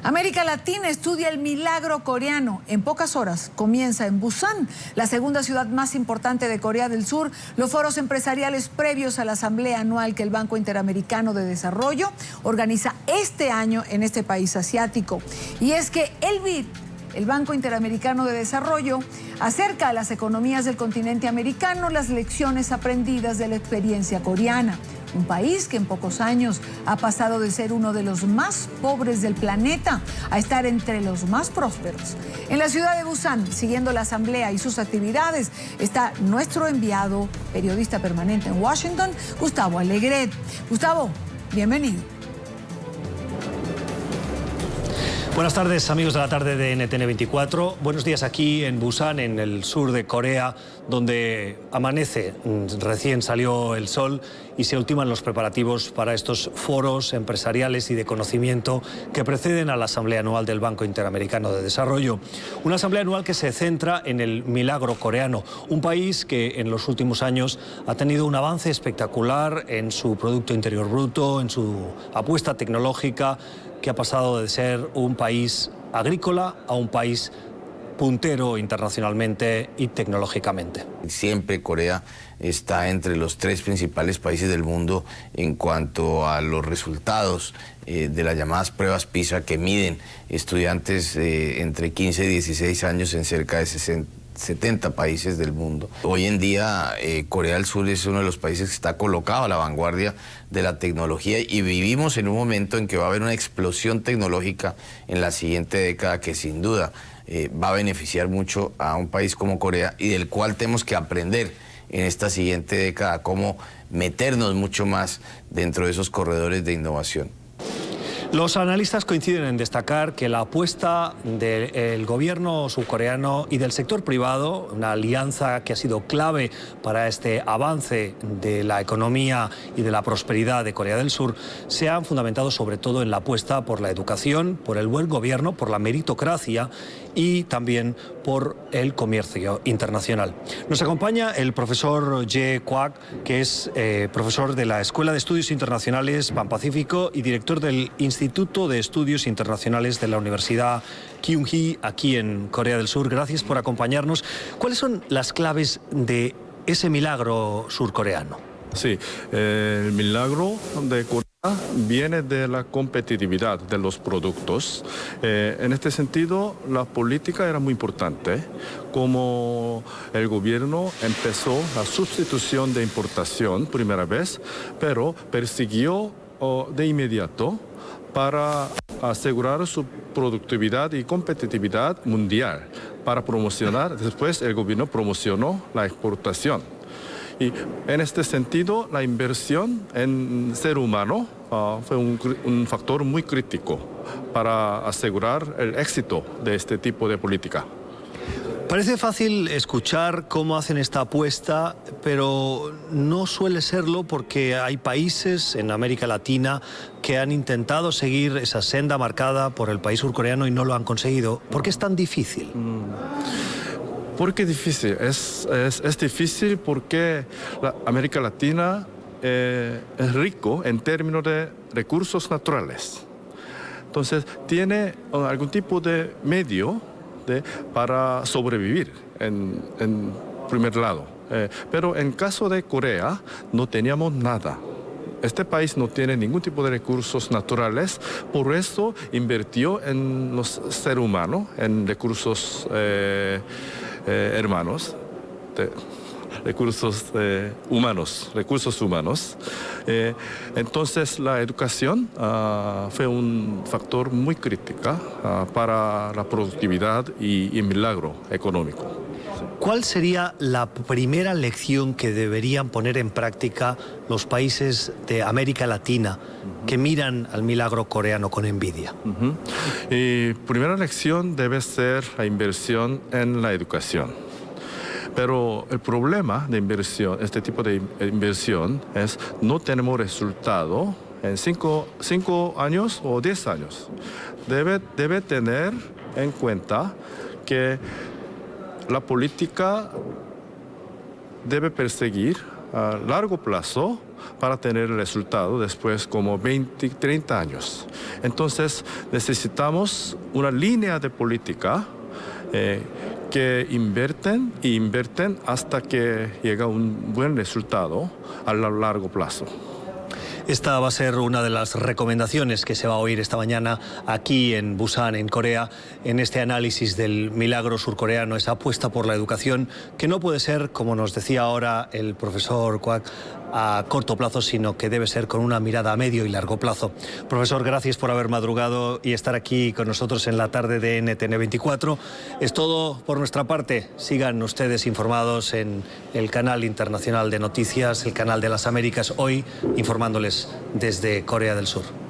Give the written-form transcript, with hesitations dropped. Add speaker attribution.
Speaker 1: América Latina estudia el milagro coreano. En pocas horas comienza en Busan, la segunda ciudad más importante de Corea del Sur, los foros empresariales previos a la asamblea anual que el Banco Interamericano de Desarrollo organiza este año en este país asiático. Y es que el BID, el Banco Interamericano de Desarrollo, acerca a las economías del continente americano las lecciones aprendidas de la experiencia coreana. Un país que en pocos años ha pasado de ser uno de los más pobres del planeta a estar entre los más prósperos. En la ciudad de Busan, siguiendo la asamblea y sus actividades, está nuestro enviado, periodista permanente en Washington, Gustavo Alegret. Gustavo, bienvenido.
Speaker 2: Buenas tardes, amigos de la tarde de NTN 24. Buenos días aquí en Busan, en el sur de Corea, donde amanece, recién salió el sol y se ultiman los preparativos para estos foros empresariales y de conocimiento que preceden a la Asamblea Anual del Banco Interamericano de Desarrollo. Una asamblea anual que se centra en el milagro coreano, un país que en los últimos años ha tenido un avance espectacular en su Producto Interior Bruto, en su apuesta tecnológica, que ha pasado de ser un país agrícola a un país puntero internacionalmente y tecnológicamente.
Speaker 3: Siempre Corea está entre los 3 principales países del mundo en cuanto a los resultados de las llamadas pruebas PISA, que miden estudiantes entre 15 y 16 años en cerca de 70 países del mundo. Hoy en día Corea del Sur es uno de los países que está colocado a la vanguardia de la tecnología y vivimos en un momento en que va a haber una explosión tecnológica en la siguiente década que sin duda va a beneficiar mucho a un país como Corea y del cual tenemos que aprender en esta siguiente década cómo meternos mucho más dentro de esos corredores de innovación.
Speaker 2: Los analistas coinciden en destacar que la apuesta del gobierno surcoreano y del sector privado, una alianza que ha sido clave para este avance de la economía y de la prosperidad de Corea del Sur, se han fundamentado sobre todo en la apuesta por la educación, por el buen gobierno, por la meritocracia y también por el comercio internacional. Nos acompaña el profesor Jae Kwak, que es profesor de la Escuela de Estudios Internacionales Pan-Pacífico y director del Instituto de Estudios Internacionales de la Universidad Kyung-hee, aquí en Corea del Sur. Gracias por acompañarnos. ¿Cuáles son las claves de ese milagro surcoreano?
Speaker 4: Sí, el milagro de Corea viene de la competitividad de los productos. En este sentido, la política era muy importante, como el gobierno empezó la sustitución de importación primera vez, pero persiguió de inmediato para asegurar su productividad y competitividad mundial, para promocionar. Después el gobierno promocionó la exportación. Y en este sentido, la inversión en ser humano fue un factor muy crítico para asegurar el éxito de este tipo de política.
Speaker 2: Parece fácil escuchar cómo hacen esta apuesta, pero no suele serlo porque hay países en América Latina que han intentado seguir esa senda marcada por el país surcoreano y no lo han conseguido. ¿Por qué es tan difícil?
Speaker 4: ¿Por qué difícil? Es difícil porque América Latina es rico en términos de recursos naturales. Entonces, tiene algún tipo de medio para sobrevivir en primer lado. Pero en caso de Corea, no teníamos nada. Este país no tiene ningún tipo de recursos naturales, por eso invirtió en los seres humanos, en recursos recursos humanos. Entonces la educación fue un factor muy crítico para la productividad y el milagro económico.
Speaker 2: ¿Cuál sería la primera lección que deberían poner en práctica los países de América Latina que miran al milagro coreano con envidia?
Speaker 4: Y primera lección debe ser la inversión en la educación. Pero el problema de inversión, este tipo de inversión, es no tenemos resultado en 5 años o 10 años. Debe tener en cuenta que la política debe perseguir a largo plazo para tener el resultado después como 20, 30 años. Entonces necesitamos una línea de política que invierten hasta que llega un buen resultado a largo plazo.
Speaker 2: Esta va a ser una de las recomendaciones que se va a oír esta mañana aquí en Busan, en Corea, en este análisis del milagro surcoreano, esa apuesta por la educación, que no puede ser, como nos decía ahora el profesor Kwak, a corto plazo, sino que debe ser con una mirada a medio y largo plazo. Profesor, gracias por haber madrugado y estar aquí con nosotros en la tarde de NTN 24. Es todo por nuestra parte. Sigan ustedes informados en el canal internacional de noticias, el canal de las Américas, hoy informándoles desde Corea del Sur.